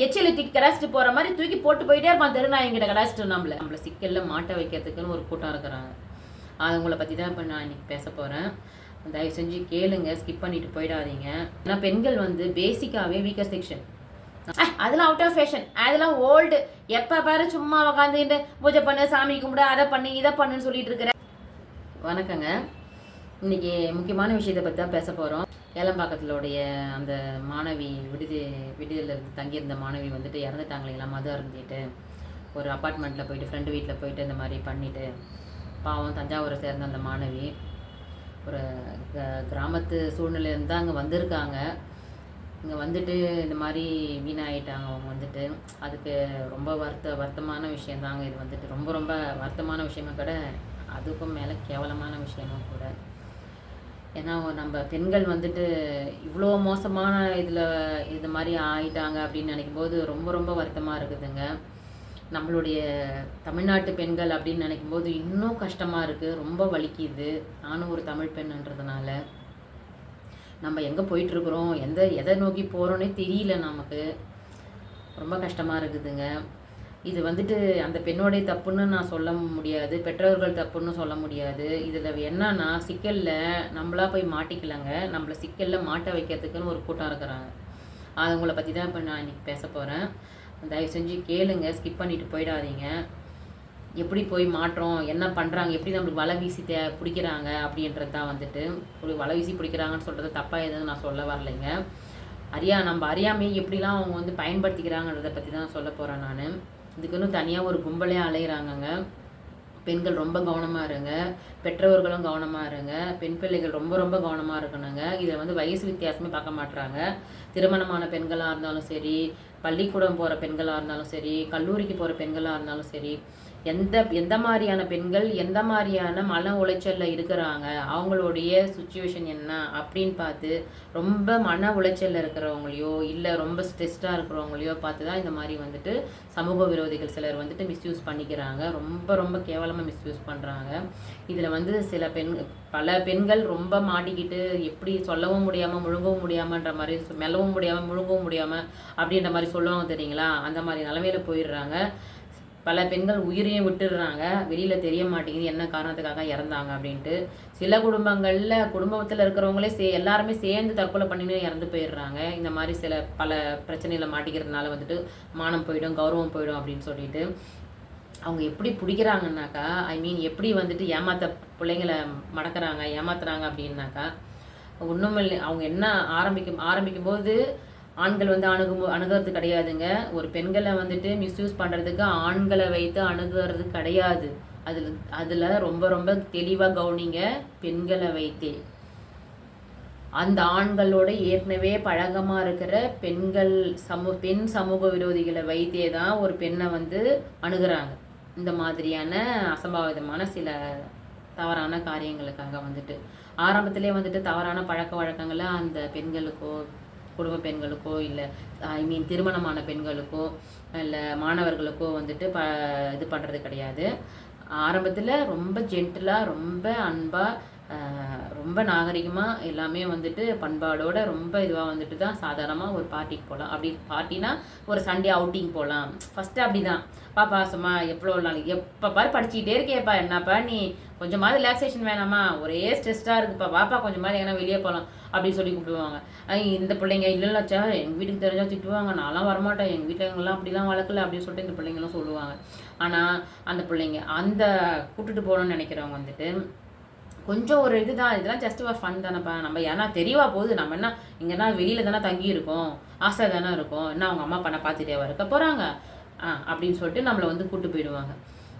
எச்சில தூக்கி கடாச்சிட்டு போகிற மாதிரி தூக்கி போட்டு போயிட்டே இருப்பான் தெருநாயங்கிட்ட கடாச்சிட்டு நம்மளை சிக்கலில் மாட்ட வைக்கிறதுக்குன்னு ஒரு கூட்டம் இருக்கிறாங்க. அவங்கள பற்றி தான் இப்போ நான் இன்றைக்கி பேச போகிறேன். தயவு செஞ்சு கேளுங்க, ஸ்கிப் பண்ணிட்டு போயிடாதீங்க. ஏன்னா பெண்கள் வந்து பேசிக்காகவே வீக்கர் செக்ஷன். அதெல்லாம் அவுட் ஆஃப் ஃபேஷன், அதெல்லாம் ஓல்டு. எப்போ பாரு சும்மா உக்காந்துட்டு பூஜை பண்ணு, சாமி கும்பிடு, அதை பண்ணு இதை பண்ணுன்னு சொல்லிட்டு இருக்கிறேன். வணக்கங்க. இன்னைக்கு முக்கியமான விஷயத்தை பற்றி தான் பேச போகிறோம். ஏலம்பாக்கத்திலுடைய அந்த மாணவி விடுதியில் தங்கியிருந்த மாணவி வந்துட்டு இறந்துட்டாங்களா, மது அருந்திட்டு ஒரு அப்பார்ட்மெண்ட்டில் போயிட்டு ஃப்ரெண்டு வீட்டில் போயிட்டு இந்த மாதிரி பண்ணிவிட்டு பாவம் தஞ்சாவூரை சேர்ந்த அந்த மாணவி ஒரு கிராமத்து சூழ்நிலையிலேருந்து தான் அங்கே வந்திருக்காங்க. இங்கே வந்துட்டு இந்த மாதிரி வீணாகிட்டாங்க அவங்க வந்துட்டு. அதுக்கு ரொம்ப வருத்தமான விஷயந்தாங்க இது வந்துட்டு. ரொம்ப ரொம்ப வருத்தமான விஷயமா கூட, அதுக்கும் மேலே கேவலமான விஷயமும் கூட. ஏன்னா நம்ம பெண்கள் வந்துட்டு இவ்வளோ மோசமான இது மாதிரி ஆயிட்டாங்க அப்படின்னு நினைக்கும் போது ரொம்ப ரொம்ப வருத்தமாக இருக்குதுங்க. நம்மளுடைய தமிழ்நாட்டு பெண்கள் அப்படின்னு நினைக்கும் போது இன்னும் கஷ்டமாக இருக்குது, ரொம்ப வலிக்குது. நானும் ஒரு தமிழ் பெண்ணுன்றதுனால நம்ம எங்கே போயிட்டுருக்குறோம், எதை நோக்கி போகிறோன்னே தெரியல நமக்கு. ரொம்ப கஷ்டமாக இருக்குதுங்க. இது வந்துட்டு அந்த பெண்ணோடைய தப்புன்னு நான் சொல்ல முடியாது, பெற்றோர்கள் தப்புன்னு சொல்ல முடியாது. இதில் என்னன்னா சிக்கலில் நம்மளா போய் மாட்டிக்கலங்க, நம்மளை சிக்கலில் மாட்ட வைக்கிறதுக்குன்னு ஒரு கூட்டம் இருக்கிறாங்க. அவங்கள பற்றி தான் இப்போ நான் இன்றைக்கி பேச போகிறேன். தயவு செஞ்சு கேளுங்க, ஸ்கிப் பண்ணிட்டு போயிடாதீங்க. எப்படி போய் மாற்றோம், என்ன பண்ணுறாங்க, எப்படி நம்மளுக்கு வலை வீசி பிடிக்கிறாங்க அப்படின்றது தான் வந்துட்டு. ஒரு வலை வீசி பிடிக்கிறாங்கன்னு சொல்கிறது தப்பாக எதுவும் நான் சொல்ல வரலைங்க. நம்ம அறியாமையை எப்படிலாம் அவங்க வந்து பயன்படுத்திக்கிறாங்கன்றதை பற்றி தான் சொல்ல போகிறேன் நான். இதுக்குன்னு தனியாக ஒரு கும்பலே அலைகிறாங்கங்க. பெண்கள் ரொம்ப கவனமாக இருங்க, பெற்றோர்களும் கவனமாக இருங்க, பெண் பிள்ளைகள் ரொம்ப ரொம்ப கவனமாக இருக்கணுங்க. இதை வந்து வயசு வித்தியாசமே பார்க்க மாட்டுறாங்க. திருமணமான பெண்களாக இருந்தாலும் சரி, பள்ளிக்கூடம் போகிற பெண்களாக இருந்தாலும் சரி, கல்லூரிக்கு போகிற பெண்களாக இருந்தாலும் சரி, எந்த மாதிரியான பெண்கள் எந்த மாதிரியான மன உளைச்சலில் இருக்கிறாங்க, அவங்களுடைய சுச்சுவேஷன் என்ன அப்படின்னு பார்த்து ரொம்ப மன உளைச்சலில் இருக்கிறவங்களையோ இல்லை ரொம்ப ஸ்ட்ரெஸ்டாக இருக்கிறவங்களையோ பார்த்து தான் இந்த மாதிரி வந்துட்டு சமூக விரோதிகள் சிலர் வந்துட்டு மிஸ்யூஸ் பண்ணிக்கிறாங்க. ரொம்ப ரொம்ப கேவலமாக மிஸ்யூஸ் பண்ணுறாங்க. இதில் வந்து பல பெண்கள் ரொம்ப மாட்டிக்கிட்டு எப்படி சொல்லவும் முடியாமல் முழுங்கவும் முடியாமன்ற மாதிரி, மெல்லவும் முடியாமல் முழுங்கவும் முடியாமல் அப்படின்ற மாதிரி சொல்லுவாங்க தெரியுங்களா, அந்த மாதிரி நிலமையில போயிடுறாங்க. பல பெண்கள் உயிரையும் விட்டுடுறாங்க, வெளியில் தெரிய மாட்டேங்குது என்ன காரணத்துக்காக இறந்தாங்க அப்படின்ட்டு. சில குடும்பத்தில் இருக்கிறவங்களே எல்லாருமே சேர்ந்து தற்கொலை பண்ணின்னு இறந்து போயிடுறாங்க. இந்த மாதிரி பல பிரச்சனையில் மாட்டிக்கிறதுனால வந்துட்டு மானம் போயிடும், கௌரவம் போயிடும் அப்படின்னு சொல்லிட்டு அவங்க எப்படி பிடிக்கிறாங்கன்னாக்கா, எப்படி வந்துட்டு பிள்ளைங்களை மடக்கிறாங்க, ஏமாத்துறாங்க அப்படின்னாக்கா ஒன்றும் இல்லை. அவங்க என்ன ஆரம்பிக்கும் போது ஆண்கள் வந்து அணுகிறது கிடையாதுங்க. ஒரு பெண்களை வந்துட்டு மிஸ்யூஸ் பண்ணுறதுக்கு ஆண்களை வைத்து அணுகிறது கிடையாது. அதில் ரொம்ப ரொம்ப தெளிவாக கவனிங்க. பெண்களை வைத்தே அந்த ஆண்களோட ஏற்கனவே பழக்கமாக இருக்கிற பெண் சமூக விரோதிகளை வைத்தே தான் ஒரு பெண்ணை வந்து அணுகிறாங்க. இந்த மாதிரியான அசம்பாவிதமான சில தவறான காரியங்களுக்காக வந்துட்டு ஆரம்பத்திலே வந்துட்டு தவறான பழக்க வழக்கங்களை அந்த பெண்களுக்கோ, குடும்ப பெண்களுக்கோ, இல்லை திருமணமான பெண்களுக்கோ, இல்லை மாணவர்களுக்கோ வந்துட்டு இது பண்ணுறது கிடையாது. ஆரம்பத்தில் ரொம்ப ஜென்டிலாக, ரொம்ப அன்பாக, ரொம்ப நாகரிகமாக எல்லாமே வந்துட்டு பண்பாடோட ரொம்ப இதுவாக வந்துட்டு தான் சாதாரணமாக ஒரு பார்ட்டிக்கு போகலாம். அப்படி பார்ட்டினா ஒரு சண்டே அவுட்டிங் போகலாம். ஃபஸ்ட்டு அப்படி தான், பாப்பா சும்மா எவ்வளோ நாள் எப்போ பாரு படிச்சுக்கிட்டே இருக்கேப்பா, என்னப்பா நீ கொஞ்சமாவது ரிலாக்ஸேஷன் வேணாமா, ஒரே ஸ்ட்ரெஸ்டாக இருக்குப்பா, பாப்பா கொஞ்சமாவது எங்கன்னா வெளியே போகலாம் அப்படின்னு சொல்லி கூப்பிடுவாங்க. இந்த பிள்ளைங்க இல்லைல்லாச்சா எங்கள் வீட்டுக்கு தெரிஞ்சா திட்டுவாங்க, நான்லாம் வரமாட்டேன், எங்கள் வீட்டிலலாம் அப்படிலாம் வளர்க்கல அப்படின்னு சொல்லிட்டு இந்த பிள்ளைங்களும் சொல்லுவாங்க. ஆனால் அந்த பிள்ளைங்க அந்த கூப்பிட்டுட்டு போகணும்னு நினைக்கிறவங்க வந்துட்டு கொஞ்சம் ஒரு இதெல்லாம் ஜஸ்ட் ஒரு ஃபன் தானேப்பா, நம்ம ஏன்னா தெரியவா போகுது, நம்ம என்ன இங்கன்னா வெளியில் தானே தங்கி இருக்கோம், ஆசை தானே இருக்கும், என்ன அவங்க அம்மா பண்ண பார்த்துட்டே இருக்க போகிறாங்க அப்படின்னு சொல்லிட்டு நம்மளை வந்து கூப்பிட்டு போயிடுவாங்க.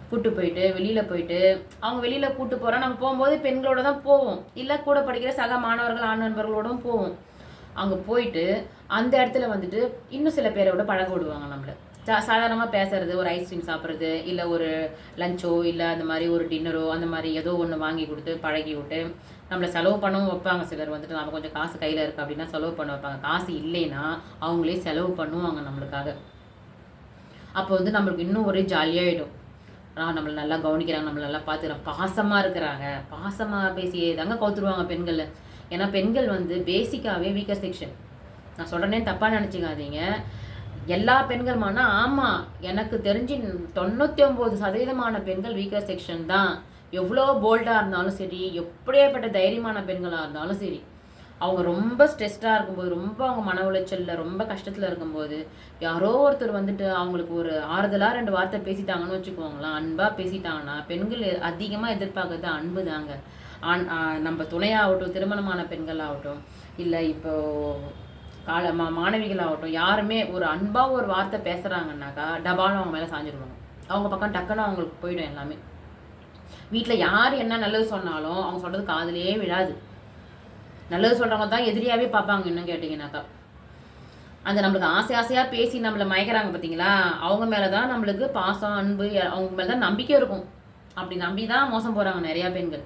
கூப்பிட்டு போயிட்டு வெளியில் போயிட்டு அவங்க வெளியில் கூப்பிட்டு போகிறோம். நம்ம போகும்போது பெண்களோட தான் போவோம், இல்லை கூட படிக்கிற சக மாணவர்கள் ஆண் நண்பர்களோடும் போவோம். அங்கே போயிட்டு அந்த இடத்துல வந்துட்டு இன்னும் சில பேரோட பழக விடுவாங்க. நம்மளை சாதாரணமாக பேசுறது, ஒரு ஐஸ்கிரீம் சாப்பிட்றது, இல்லை ஒரு லஞ்சோ, இல்லை அந்த மாதிரி ஒரு டின்னரோ, அந்த மாதிரி ஏதோ ஒன்று வாங்கி கொடுத்து பழகி விட்டு நம்மளை செலவு பண்ணவும் வைப்பாங்க. சிலர் வந்துட்டு நம்ம கொஞ்சம் காசு கையில் இருக்குது அப்படின்னா செலவு பண்ண வைப்பாங்க. காசு இல்லைன்னா அவங்களே செலவு பண்ணுவாங்க நம்மளுக்காக. அப்போ வந்து நம்மளுக்கு இன்னும் ஒரே ஜாலியாகிடும். நம்மளை நல்லா கவனிக்கிறாங்க, நம்மளை நல்லா பார்த்துக்கிறாங்க, பாசமாக இருக்கிறாங்க. பாசமாக பேசியே தாங்க கவுத்துருவாங்க பெண்களை. ஏன்னா பெண்கள் வந்து பேசிக்காகவே வீக்கர் செக்ஷன். நான் சொல்கிறேனே தப்பாக நினச்சிக்காதீங்க. எல்லா பெண்களுமானா ஆமாம், எனக்கு தெரிஞ்சு 99% பெண்கள் வீக்கர் செக்ஷன் தான். எவ்வளோ போல்டாக இருந்தாலும் சரி, எப்படியாப்பட்ட தைரியமான பெண்களாக இருந்தாலும் சரி, அவங்க ரொம்ப ஸ்ட்ரெஸ்டாக இருக்கும்போது, ரொம்ப அவங்க மன உளைச்சலில் ரொம்ப கஷ்டத்தில் இருக்கும்போது, யாரோ ஒருத்தர் வந்துட்டு அவங்களுக்கு ஒரு ஆறுதலாக 2 வார்த்தை பேசிட்டாங்கன்னு வச்சுக்கோங்களேன், அன்பாக பேசிட்டாங்கன்னா, பெண்கள் அதிகமாக எதிர்பார்க்கறது அன்பு தாங்க. நம்ம துணையாகட்டும், திருமணமான பெண்கள் ஆகட்டும், இல்லை இப்போ மாணவிகளாகட்டும், யாருமே ஒரு அன்பாக ஒரு வார்த்தை பேசுகிறாங்கன்னாக்கா டபாலும் அவங்க மேலே சாஞ்சிடுவாங்க. அவங்க பக்கம் டக்குன்னு அவங்களுக்கு போயிடும் எல்லாமே. வீட்டில் யார் என்ன நல்லது சொன்னாலும் அவங்க சொல்கிறது காதுலேயே விழாது. நல்லது சொல்கிறவங்க தான் எதிரியாகவே பார்ப்பாங்க. இன்னும் கேட்டிங்கனாக்கா, அந்த நம்மளுக்கு ஆசையாக பேசி நம்மளை மயக்கிறாங்க பார்த்தீங்களா, அவங்க மேலே தான் நம்மளுக்கு பாசம், அன்பு, அவங்க மேலே தான் நம்பிக்கை இருக்கும். அப்படி நம்பி தான் மோசம் போகிறாங்க நிறையா பெண்கள்.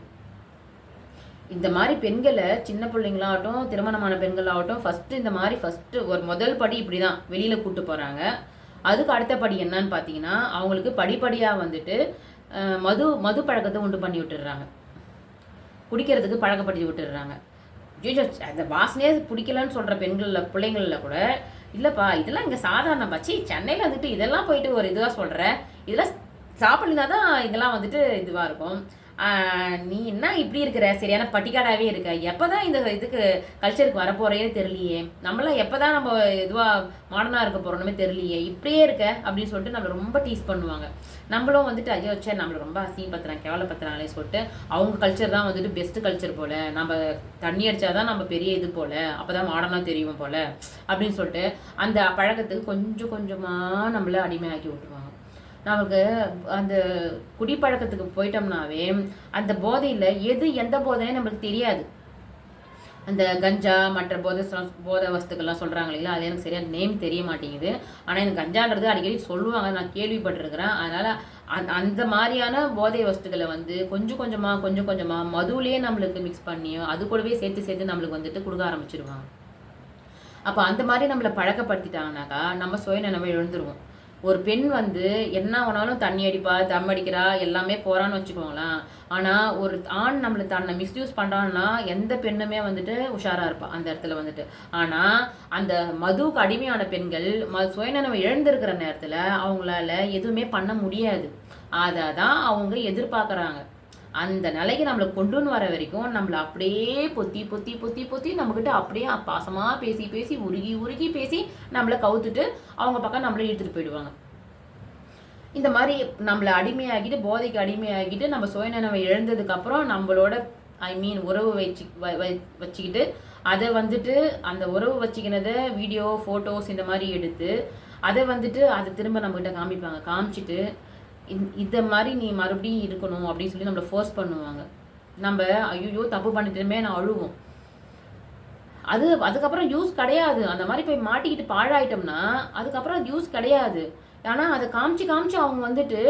இந்த மாதிரி பெண்களை, சின்ன பிள்ளைங்களாகட்டும், திருமணமான பெண்களாகட்டும், ஃபஸ்ட்டு ஒரு முதல் படி இப்படி தான் வெளியில் கூப்பிட்டு போகிறாங்க. அதுக்கு அடுத்த படி என்னன்னு பார்த்தீங்கன்னா, அவங்களுக்கு படிப்படியாக வந்துட்டு மது பழக்கத்தை உண்டு பண்ணி விட்டுடுறாங்க. குடிக்கிறதுக்கு பழக்கப்படுத்தி விட்டுடுறாங்க. அந்த வாசனையே பிடிக்கலன்னு சொல்கிற பெண்களில், பிள்ளைங்களில் கூட, இல்லைப்பா இதெல்லாம் இங்கே சாதாரண பச்சி, சென்னையில் வந்துட்டு இதெல்லாம் போயிட்டு ஒரு இதுவாக சொல்கிறேன், இதெல்லாம் சாப்பிட்லினா தான் இதெல்லாம் வந்துட்டு இதுவாக இருக்கும். நீ என்ன இப்படி இருக்கிற, சரியான பட்டிக்காடாகவே இருக்க, எப்போ தான் இந்த இதுக்கு கல்ச்சருக்கு வரப்போகிறேன்னு தெரியலையே, நம்மளாம் எப்போ தான் நம்ம இதுவாக மாடர்னாக இருக்க போகிறோமே தெரியலையே, இப்படியே இருக்க அப்படின்னு சொல்லிட்டு நம்மளை ரொம்ப டீஸ் பண்ணுவாங்க. நம்மளும் வந்துட்டு ஐயோ வச்சா நம்மளை ரொம்ப அசிங்கப்படுத்துறாங்க, கேவலப்படுத்துறாங்களே சொல்லிட்டு, அவங்க கல்ச்சர் தான் வந்துட்டு பெஸ்ட்டு கல்ச்சர் போல், நம்ம தண்ணி அடித்தாதான் நம்ம பெரிய இது போல், அப்போ தான் மாடர்னாக தெரியும் போல் அப்படின்னு சொல்லிட்டு அந்த பழக்கத்துக்கு கொஞ்சம் கொஞ்சமாக நம்மளை அடிமையாக்கி விட்டுருவாங்க. நமக்கு அந்த குடிப்பழக்கத்துக்கு போயிட்டோம்னாவே அந்த போதையில் எந்த போதையும் நம்மளுக்கு தெரியாது. அந்த கஞ்சா மற்ற போதை வஸ்துக்கள்லாம் சொல்கிறாங்க இல்லைங்களா, அது எனக்கு சரியாக நேம் தெரிய மாட்டேங்குது. ஆனால் எனக்கு கஞ்சான்றது அடிக்கடி சொல்லுவாங்க, நான் கேள்விப்பட்டிருக்கிறேன். அதனால் அந்த மாதிரியான போதை வஸ்துக்களை வந்து கொஞ்சம் கொஞ்சமாக மதுவிலே நம்மளுக்கு மிக்ஸ் பண்ணியோ அது கூடவே சேர்த்து நம்மளுக்கு வந்துட்டு கொடுக்க ஆரம்பிச்சிடுவாங்க. அப்போ அந்த மாதிரி நம்மளை பழக்கப்படுத்திட்டாங்கனாக்கா நம்ம சுயநினைவை எழுந்துருவோம். ஒரு பெண் வந்து என்ன வேணாலும் தண்ணி அடிப்பா, தம் அடிக்கிறா, எல்லாமே போகிறான்னு வச்சுக்கோங்களேன். ஆனால் ஒரு ஆண் நம்மளை தன்னை மிஸ்யூஸ் பண்ணுறான்னா எந்த பெண்ணுமே வந்துட்டு உஷாராக இருப்பாள் அந்த இடத்துல வந்துட்டு. ஆனால் அந்த மதுவுக்கு அடிமையான பெண்கள் சுயநினைவை இழந்திருக்கிற நேரத்தில் அவங்களால எதுவுமே பண்ண முடியாது. அதை தான் அவங்க எதிர்பார்க்குறாங்க. அந்த நிலைக்கு நம்மளை கொண்டுன்னு வர வரைக்கும் நம்மளை அப்படியே பொத்தி நம்மக்கிட்ட அப்படியே பாசமாக பேசி உருகி பேசி நம்மளை கவுத்துட்டு அவங்க பக்கம் நம்மளை இழுத்துட்டு போயிடுவாங்க. இந்த மாதிரி நம்மளை அடிமையாகிட்டு, போதைக்கு அடிமையாகிட்டு, நம்ம சுயநினைவை இழந்ததுக்கப்புறம் நம்மளோட உறவு வச்சுக்கிட்டு அதை வந்துட்டு அந்த உறவு வச்சுக்கினதை வீடியோ, ஃபோட்டோஸ் இந்த மாதிரி எடுத்து அதை வந்துட்டு அதை திரும்ப நம்மகிட்ட காமிப்பாங்க. காமிச்சிட்டு இந்த மாதிரி நீ மறுபடியும் இருக்கணும் அப்படின்னு சொல்லி நம்மளை ஃபோர்ஸ் பண்ணுவாங்க. நம்ம ஐயோ தப்பு பண்ணிட்டுமே நான் அழுவோம். அதுக்கப்புறம் யூஸ் கிடையாது. அந்த மாதிரி போய் மாட்டிக்கிட்டு பாழாயிட்டோம்னா அதுக்கப்புறம் யூஸ் கிடையாது. ஆனால் அதை காமிச்சு அவங்க வந்துட்டு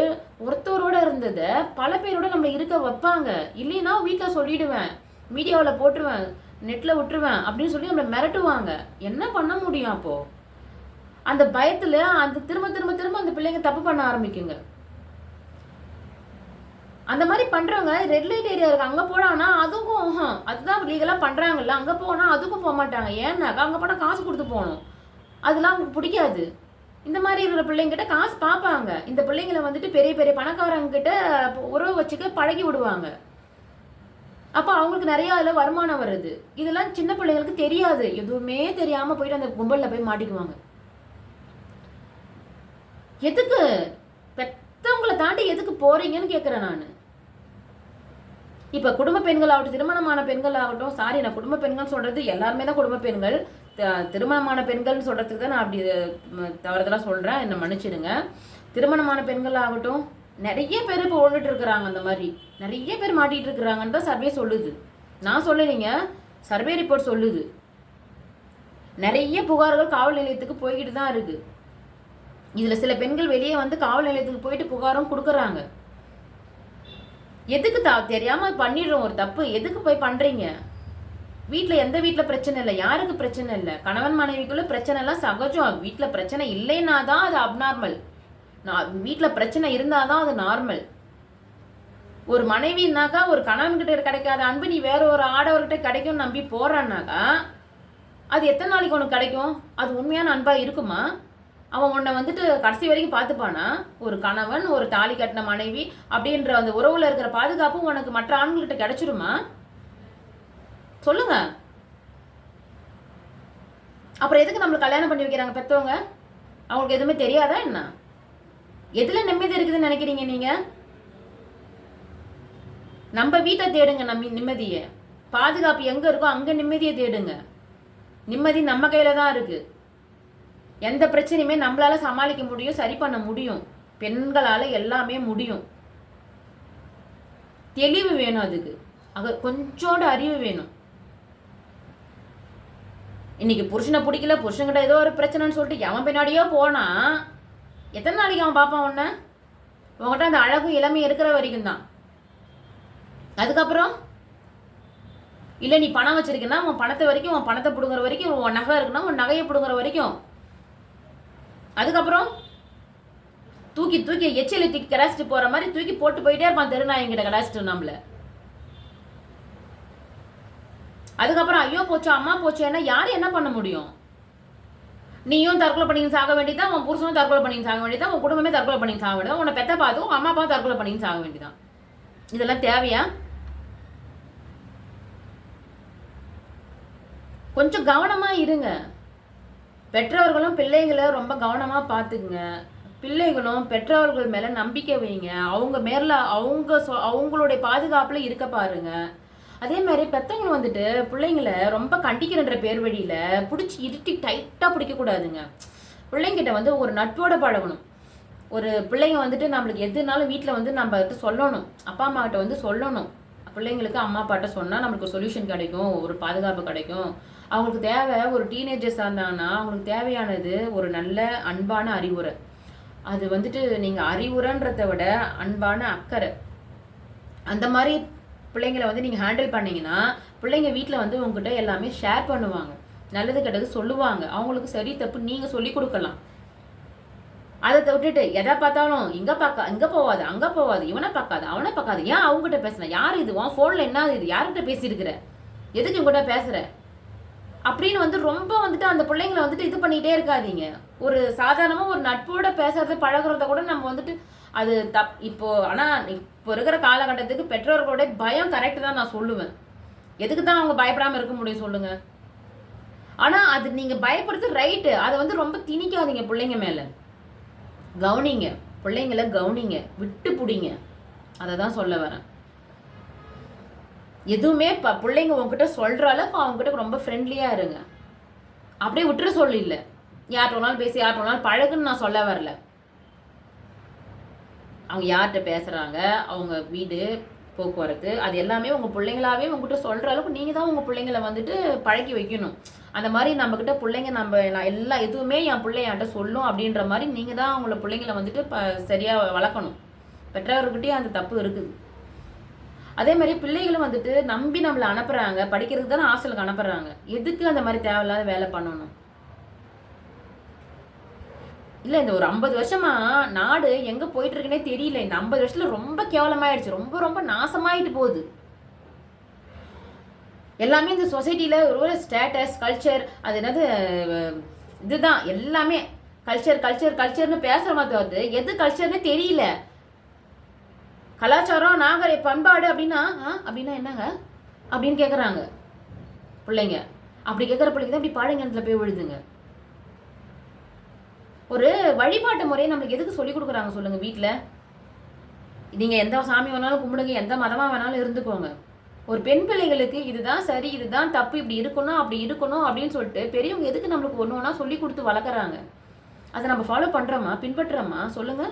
ஒருத்தரோட இருந்ததை பல பேரோட நம்மளை இருக்க வைப்பாங்க. இல்லைன்னா வீட்டில் சொல்லிடுவேன், மீடியாவில் போட்டுருவேன், நெட்டில் விட்டுருவேன் அப்படின்னு சொல்லி நம்மளை மிரட்டுவாங்க. என்ன பண்ண முடியும்? அப்போது அந்த பயத்தில் அந்த திரும்ப அந்த பிள்ளைங்க தப்பு பண்ண ஆரம்பிக்குங்க. அந்த மாதிரி பண்ணுறவங்க ரெட் லைட் ஏரியா இருக்குது அங்கே போனான்னா அதுக்கும் அதுதான் லீகலாக பண்ணுறாங்கல்ல, அங்கே போனால் அதுக்கும் போக மாட்டாங்க. ஏன்னாக்கா அங்கே போனால் காசு கொடுத்து போகணும், அதெல்லாம் அவங்களுக்கு பிடிக்காது. இந்த மாதிரி இருக்கிற பிள்ளைங்கிட்ட காசு பார்ப்பாங்க. இந்த பிள்ளைங்களை வந்துட்டு பெரிய பெரிய பணக்காரங்கிட்ட உறவு வச்சுக்க பழகி விடுவாங்க. அப்போ அவங்களுக்கு நிறையா அதில் வருமானம் வருது. இதெல்லாம் சின்ன பிள்ளைங்களுக்கு தெரியாது. எதுவுமே தெரியாமல் போயிட்டு அந்த கும்பலில் போய் மாட்டிக்குவாங்க. எதுக்கு பெற்றவங்களை தாண்டி எதுக்கு போகிறீங்கன்னு கேட்குறேன் நான். இப்போ குடும்ப பெண்கள் ஆகட்டும், திருமணமான பெண்கள் ஆகட்டும், சாரி நான் குடும்ப பெண்கள் சொல்கிறது எல்லாருமே தான் குடும்ப பெண்கள். திருமணமான பெண்கள்னு சொல்கிறதுக்கு தான் நான் அப்படி தவறுதலாக சொல்கிறேன், என்னை மன்னிச்சிடுங்க. திருமணமான பெண்கள் ஆகட்டும் நிறைய பேர் இப்போ ஓடிட்டு இருக்கிறாங்க. அந்த மாதிரி நிறைய பேர் மாட்டிகிட்டு இருக்கிறாங்கன்னு தான் சர்வே சொல்லுது. நான் சொல்லலைங்க, சர்வே ரிப்போர்ட் சொல்லுது. நிறைய புகார்கள் காவல் நிலையத்துக்கு போய்கிட்டு தான் இருக்குது. இதில் சில பெண்கள் வெளியே வந்து காவல் நிலையத்துக்கு போயிட்டு புகாரும் கொடுக்குறாங்க. எதுக்கு தெரியாமல் பண்ணிடுறோம் ஒரு தப்பு, எதுக்கு போய் பண்ணுறீங்க? வீட்டில் எந்த வீட்டில் பிரச்சனை இல்லை, யாருக்கு பிரச்சனை இல்லை, கணவன் மனைவிக்குள்ளே பிரச்சனை எல்லாம் சகஜம். வீட்டில் பிரச்சனை இல்லைன்னா தான் அது அப்நார்மல். வீட்டில் பிரச்சனை இருந்தால் தான் அது நார்மல். ஒரு மனைவினாக்கா ஒரு கணவன்கிட்ட கிடைக்காத அன்பு நீ வேற ஒரு ஆடவர்கிட்ட கிடைக்கும்னு நம்பி போறான்னாக்கா அது எத்தனை நாளைக்கு உனக்கு கிடைக்கும்? அது உண்மையான அன்பா இருக்குமா? அவன் உன்னை வந்துட்டு கடைசி வரைக்கும் பார்த்துப்பானா? ஒரு கணவன், ஒரு தாலி கட்டின மனைவி அப்படின்ற அந்த உறவுல இருக்கிற பாதுகாப்பும் உனக்கு மற்ற ஆண்கள்கிட்ட கிடைச்சிருமா? சொல்லுங்க. அப்புறம் எதுக்கு நம்மளை கல்யாணம் பண்ணி வைக்கிறாங்க பெற்றவங்க? அவங்களுக்கு எதுவுமே தெரியாதா என்ன? எதுல நிம்மதி இருக்குதுன்னு நினைக்கிறீங்க நீங்க? நம்ம வீட்டை தேடுங்க. நிம்மதியை, பாதுகாப்பு எங்க இருக்கோ அங்க நிம்மதியை தேடுங்க. நிம்மதி நம்ம கையில தான் இருக்கு. எந்த பிரச்சனையுமே நம்மளால சமாளிக்க முடியும், சரி பண்ண முடியும். பெண்களால எல்லாமே முடியும். தெளிவு வேணும், அதுக்கு கொஞ்சோட அறிவு வேணும். இன்னைக்கு புருஷனை பிடிக்கல, புருஷன்கிட்ட ஏதோ ஒரு பிரச்சனைன்னு சொல்லிட்டு எவன் பின்னாடியோ போனா எத்தனை நாளைக்கு அவன் பார்ப்பான் உன்ன? உங்ககிட்ட அந்த அழகும் இளமையும் இருக்கிற வரைக்கும் தான். அதுக்கப்புறம் இல்லை நீ பணம் வச்சிருக்கனா உன் பணத்தை வரைக்கும், உன் பணத்தை பிடுங்குற வரைக்கும், உன் நகை இருக்குன்னா உன் நகையை பிடுங்குற வரைக்கும். அதுக்கப்புறம் தூக்கி தூக்கி எச்சில தூக்கி கடாச்சிட்டு போற மாதிரி தூக்கி போட்டு போயிட்டே இருப்பான் தெருநாயங்கிட்ட கடாச்சிட்டு நம்மள. அதுக்கப்புறம் ஐயோ போச்சு அம்மா போச்சு என்ன யாரும் என்ன பண்ண முடியும்? நீயும் தற்கொலை பண்ணின்னு சாக வேண்டியதான், உன் புருஷனும் தற்கொலை பண்ணின்னு சாக வேண்டியதான், உன் குடும்பமே தற்கொலை பண்ணின்னு சாக வேண்டியதான், உன்னை பெத்த பார்த்து உன் அம்மா அப்பா தற்கொலை பண்ணின்னு சாக வேண்டியதான். இதெல்லாம் தேவையா? கொஞ்சம் கவனமா இருங்க. பெற்றவர்களும் பிள்ளைகளை ரொம்ப கவனமா பார்த்துக்குங்க. பிள்ளைகளும் பெற்றவர்கள் மேல நம்பிக்கை வைங்க. அவங்க மேல அவங்களுடைய பாதுகாப்புல இருக்க பாருங்க. அதே மாதிரி பெத்தவங்க வந்துட்டு பிள்ளைங்களை ரொம்ப கண்டிக்கிறன்ற பேர் வழியில பிடிச்சி இருட்டி டைட்டா பிடிக்க கூடாதுங்க. பிள்ளைங்கிட்ட வந்து ஒரு நட்போட பழகணும். ஒரு பிள்ளைங்க வந்துட்டு நம்மளுக்கு எதுனாலும் வீட்டில் வந்து நம்ம சொல்லணும். அப்பா அம்மா கிட்ட வந்து சொல்லணும். பிள்ளைங்களுக்கு அம்மா அப்பாட்ட சொன்னால் நம்மளுக்கு சொல்யூஷன் கிடைக்கும், ஒரு பாதுகாப்பு கிடைக்கும். அவங்களுக்கு தேவை ஒரு டீனேஜர்ஸாக இருந்தாங்கன்னா அவங்களுக்கு தேவையானது ஒரு நல்ல அன்பான அறிவுரை. அது வந்துட்டு நீங்கள் அறிவுரைன்றதை விட அன்பான அக்கறை. அந்த மாதிரி பிள்ளைங்களை வந்து நீங்கள் ஹேண்டில் பண்ணீங்கன்னா பிள்ளைங்க வீட்டில் வந்து உங்ககிட்ட எல்லாமே ஷேர் பண்ணுவாங்க, நல்லது கெட்டது சொல்லுவாங்க. அவங்களுக்கு சரி தப்பு நீங்கள் சொல்லி கொடுக்கலாம். அதை விட்டுட்டு எதை பார்த்தாலும் இங்கே போவாது, அங்கே போவாது, இவனை பார்க்காது, அவனை பார்க்காது, ஏன் அவங்ககிட்ட பேசுன, யார் இது, உன் ஃபோனில் என்ன இது, யார்கிட்ட பேசியிருக்கிற, எதுக்கு இவங்ககிட்ட பேசுகிற அப்படின்னு வந்து ரொம்ப வந்துட்டு அந்த பிள்ளைங்களை வந்துட்டு இது பண்ணிகிட்டே இருக்காதீங்க. ஒரு சாதாரணமாக ஒரு நட்போட பேசுறது பழகுறத கூட நம்ம வந்துட்டு அது இப்போ ஆனால் இப்போ இருக்கிற காலகட்டத்துக்கு பெற்றோர்களோட பயம் கரெக்டு தான் நான் சொல்லுவேன். எதுக்கு தான் அவங்க பயப்படாமல் இருக்க முடியும் சொல்லுங்க? ஆனால் அது நீங்கள் பயப்படுறது ரைட்டு. அதை வந்து ரொம்ப திணிக்காதீங்க பிள்ளைங்க மேலே. கவனிங்க, பிள்ளைங்களை கவனிங்க, விட்டு பிடிங்க. அதை தான் சொல்ல வரேன். எதுவுமே பிள்ளைங்க உங்ககிட்ட சொல்கிற அளவுக்கு அவங்ககிட்ட ரொம்ப ஃப்ரெண்ட்லியாக இருங்க. அப்படியே விட்டுற சொல்லு இல்லை, யார்கிட்ட வேணாலும் பேசி யார்கிட்ட வேணாலும் பழகுன்னு நான் சொல்ல வரல. அவங்க யார்கிட்ட பேசுகிறாங்க, அவங்க வீடு போக்குவரத்து, அது எல்லாமே உங்கள் பிள்ளைங்களாவே உங்ககிட்ட சொல்கிற அளவுக்கு நீங்கள் தான் உங்கள் பிள்ளைங்களை வந்துட்டு பழக்கி வைக்கணும். அந்த மாதிரி நம்மக்கிட்ட பிள்ளைங்க நான் எல்லா எதுவுமே என் பிள்ளையாண்ட சொல்லும் அப்படின்ற மாதிரி நீங்கள் தான் அவங்கள பிள்ளைங்களை வந்துட்டு சரியாக வளர்க்கணும். பெற்றவர்கிட்டயே அந்த தப்பு இருக்குது. அதே மாதிரி பிள்ளைகளும் வந்துட்டு நம்பி நம்மளை அனுப்புகிறாங்க, படிக்கிறதுக்கு தானே ஹாஸ்டலுக்கு அனுப்புகிறாங்க. எதுக்கு அந்த மாதிரி தேவையில்லாத வேலை பண்ணணும்? இல்லை, இந்த ஒரு 50 வருஷமா நாடு எங்கே போயிட்டு இருக்குன்னே தெரியல. இந்த 50 வருஷத்துல ரொம்ப கேவலமாயிடுச்சு, ரொம்ப ரொம்ப நாசமாயிட்டு போகுது. எல்லாமே இந்த சொசைட்டியில் ஒரு ஸ்டேட்டஸ் கல்ச்சர், அது என்னது இதுதான் எல்லாமே கல்ச்சர் கல்ச்சர் கல்ச்சர்னு பேசுகிற மாதிரி வருது. எது கல்ச்சர்னே தெரியல. கலாச்சாரம் நாகரிக பண்பாடு அப்படின்னா அப்படின்னா என்னங்க அப்படின்னு கேட்குறாங்க பிள்ளைங்க. அப்படி கேட்குற பிள்ளைங்க தான் இப்படி பாடங்கத்தில் போய் விழுதுங்க. ஒரு வழிபாட்டு முறையை நம்மளுக்கு எதுக்கு சொல்லி கொடுக்குறாங்க சொல்லுங்க? வீட்டில் நீங்கள் எந்த சாமி வேணாலும் கும்பிடுங்க, எந்த மதமாக வேணாலும் இருந்துக்கோங்க. ஒரு பெண் பிள்ளைகளுக்கு இதுதான் சரி, இதுதான் தப்பு, இப்படி இருக்கணும் அப்படி இருக்கணும் அப்படின்னு சொல்லிட்டு பெரியவங்க எதுக்கு நம்மளுக்கு ஒன்று ஒன்றா சொல்லி கொடுத்து வளர்க்குறாங்க? அதை நம்ம ஃபாலோ பண்ணுறோமா, பின்பற்றுறோமா சொல்லுங்க?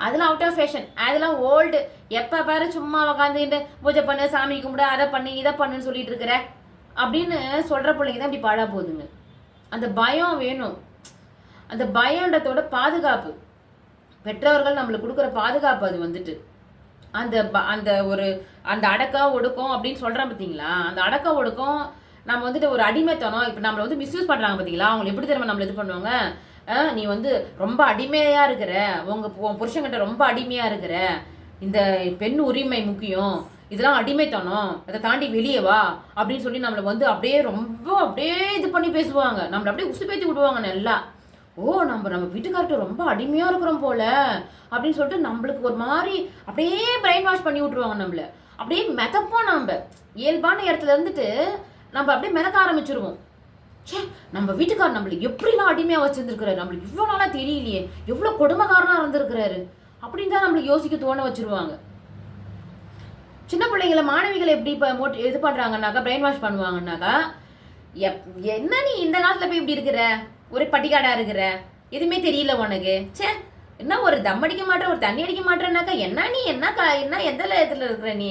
அதெல்லாம் அவுட் ஆஃப் ஃபேஷன், அதெல்லாம் ஓல்டு. எப்போ பாரு சும்மா உக்காந்துக்கிட்டு பூஜை பண்ணு, சாமி கும்பிடு, அதை பண்ணு இதை பண்ணுன்னு சொல்லிட்டு இருக்கிற அப்படின்னு சொல்கிற பிள்ளைங்க தான் இப்படி பாழா போகுதுங்க. அந்த பயம் வேணும். அந்த பயன்றதோட பாதுகாப்பு, பெற்றவர்கள் நம்மளுக்கு கொடுக்குற பாதுகாப்பு, அது வந்துட்டு அந்த ஒரு அந்த அடக்கா ஒடுக்கம் அப்படின்னு சொல்கிறோம் பார்த்தீங்களா? அந்த அடக்க ஒடுக்கம் நம்ம வந்துட்டு ஒரு அடிமைத்தனம். இப்போ நம்மளை வந்து மிஸ்யூஸ் பண்ணுறாங்க பார்த்தீங்களா? அவங்க எப்படி தெரியுமா நம்மளை இது பண்ணுவாங்க? நீ வந்து ரொம்ப அடிமையாக இருக்கிற, உன் புருஷன்கிட்ட ரொம்ப அடிமையாக இருக்கிற, இந்த பெண் உரிமை முக்கியம், இதெல்லாம் அடிமைத்தனம், அதை தாண்டி வெளியே வா அப்படின்னு சொல்லி நம்மளை வந்து அப்படியே இது பண்ணி பேசுவாங்க. நம்மளை அப்படியே உசுப்பேத்தி விடுவாங்க நல்லா. ஓ நம்ம வீட்டுக்கார்ட்ட ரொம்ப அடிமையாக இருக்கிறோம் போல அப்படின்னு சொல்லிட்டு நம்மளுக்கு ஒரு மாதிரி அப்படியே பிரெயின் வாஷ் பண்ணி விட்டுருவாங்க. நம்மள அப்படியே மிதப்போம். நம்ம இயல்பான இடத்துல இருந்துட்டு நம்ம அப்படியே மிதக்க ஆரம்பிச்சிருவோம். சே, நம்ம வீட்டுக்காரர் நம்மளுக்கு எப்படிலாம் அடிமையாக வச்சிருந்துருக்கிறாரு, நம்மளுக்கு இவ்வளோ நாளாக தெரியலையே, எவ்வளோ கொடுமைக்காரனாக இருந்திருக்கிறாரு அப்படின்னு தான் நம்மளுக்கு யோசிக்க தோண வச்சிருவாங்க. சின்ன பிள்ளைங்களை மாணவிகளை எப்படி இப்போ இது பண்ணுறாங்கன்னாக்கா, பிரெயின் வாஷ் பண்ணுவாங்கன்னாக்கா, என்ன நீ இந்த காலத்தில் போய் இப்படி இருக்கிற, ஒரு பட்டிக்காடாக இருக்கிற, எதுவுமே தெரியல உனக்கு, சே என்ன ஒரு தம் அடிக்க மாட்டேற, ஒரு தண்ணி அடிக்க மாட்டேன்னாக்கா, என்ன நீ என்ன எந்த இடத்துல இருக்கிற நீ,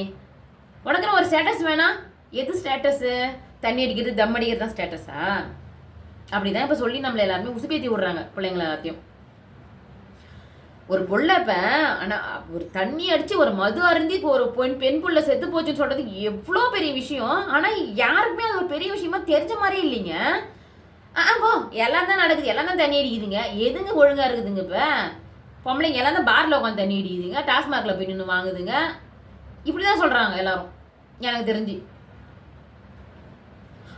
உனக்குன்னு ஒரு ஸ்டேட்டஸ் வேணாம். எது ஸ்டேட்டஸு? தண்ணி அடிக்கிறது தம் அடிக்கிறது தான் ஸ்டேட்டஸா? அப்படிதான் இப்போ சொல்லி நம்மளை எல்லாருமே உசுப்பேத்தி விடுறாங்க பிள்ளைங்களை எல்லாத்தையும். ஒரு பொண்ணை இப்போ ஆனால் ஒரு தண்ணி அடித்து ஒரு மது அருந்தி இப்போ ஒரு பெண் புள்ள செத்து போச்சுன்னு சொல்கிறது எவ்வளோ பெரிய விஷயம். ஆனால் யாருக்குமே அது ஒரு பெரிய விஷயமா தெரிஞ்ச மாதிரியே இல்லைங்க. போ எல்லாம் தான் நடக்குது, எல்லாம் தான் தண்ணி அடிக்குதுங்க, எதுங்க ஒழுங்காக இருக்குதுங்க? இப்போ பொம்பளைங்க எல்லாம் தான் பாரில் உட்காந்து தண்ணி அடிக்குதுங்க, டாஸ்மாகில் போய் நின்று வாங்குதுங்க, இப்படி தான் சொல்கிறாங்க எல்லாரும் எனக்கு தெரிஞ்சு.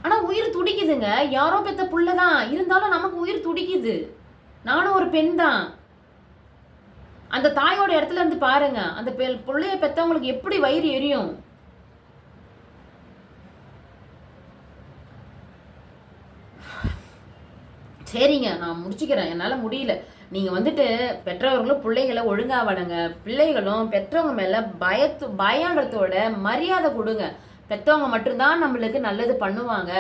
ஆனால் உயிர் துடிக்குதுங்க. யாரோ பெத்த புள்ள தான் இருந்தாலும் நமக்கு உயிர் துடிக்குது. நானும் ஒரு பெண் தான். அந்த தாயோட இடத்துல இருந்து பாருங்க, அந்த பிள்ளைய பெத்தவங்களுக்கு எப்படி வயிறு எரியும். சரிங்க, நான் முடிச்சுக்கிறேன், என்னால் முடியல. நீங்கள் வந்துட்டு பெற்றவர்களும் பிள்ளைகளை ஒழுங்காக வளங்க. பிள்ளைகளும் பெற்றவங்க மேலே பயன்றதோட மரியாதை கொடுங்க. பெற்றவங்க மட்டும்தான் நம்மளுக்கு நல்லது பண்ணுவாங்க,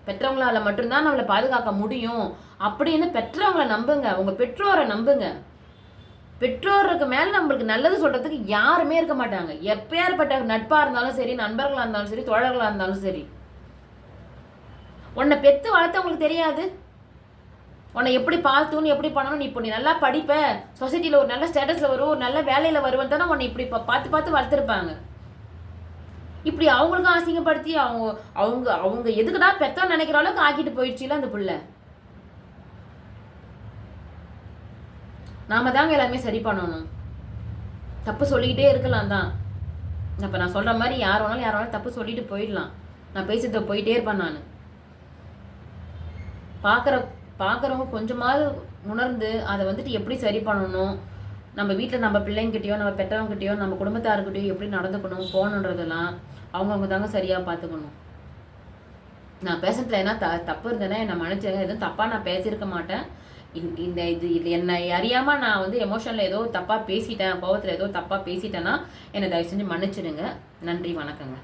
பெற்றவங்களால மட்டும்தான் நம்மளை பாதுகாக்க முடியும் அப்படின்னு பெற்றவங்களை நம்புங்க. உங்கள் பெற்றோரை நம்புங்க. பெற்றோருக்கு மேலே நம்மளுக்கு நல்லது சொல்கிறதுக்கு யாருமே இருக்க மாட்டாங்க. எப்பேற்பட்ட நட்பாக இருந்தாலும் சரி, நண்பர்களாக இருந்தாலும் சரி, தோழர்களாக இருந்தாலும் சரி. உன்னை பெற்று வளர்த்தவங்களுக்கு தெரியாது உன்னை எப்படி பார்த்துன்னு எப்படி பண்ணணும். நீ இப்போ நீ நல்லா படிப்ப, சொசைட்டியில் ஒரு நல்ல ஸ்டேட்டஸில் வரும், ஒரு நல்ல வேலையில் வருவன் தானே உன்னை இப்படி பார்த்து வளர்த்துருப்பாங்க. இப்படி அவங்களுக்கும் அசிங்கப்படுத்தி அவங்க எதுக்குடா பெத்தோன்னு நினைக்கிற அளவுக்கு ஆக்கிட்டு போயிடுச்சுல அந்த புள்ள. நாம தாங்க எல்லாமே சரி பண்ணணும். தப்பு சொல்லிக்கிட்டே இருக்கலாம் தான். இப்போ நான் சொல்ற மாதிரி யார் வேணாலும் தப்பு சொல்லிட்டு போயிடலாம். நான் பேசிட்டு போயிட்டே இருப்பேன். நான் பார்க்குறவங்க கொஞ்சமாவது உணர்ந்து அதை வந்துட்டு எப்படி சரி பண்ணணும், நம்ம வீட்டில் நம்ம பிள்ளைங்கிட்டையோ நம்ம பெற்றவங்ககிட்டயோ நம்ம குடும்பத்தாருக்கிட்டையோ எப்படி நடந்துக்கணும் போகணுன்றதெல்லாம் அவங்கவுங்க தாங்க சரியாக பார்த்துக்கணும். நான் பேசுறதுல என்ன தப்பு இருந்தேன்னா என்னை மன்னிச்சுங்க. எதுவும் தப்பாக நான் பேசியிருக்க மாட்டேன். இது என்னை அறியாமல் நான் வந்து எமோஷனில் ஏதோ தப்பாக பேசிட்டேன், கோவத்தில் ஏதோ தப்பாக பேசிட்டேன்னா என்னை தயவு செஞ்சு மன்னிச்சிடுங்க. நன்றி, வணக்கங்க.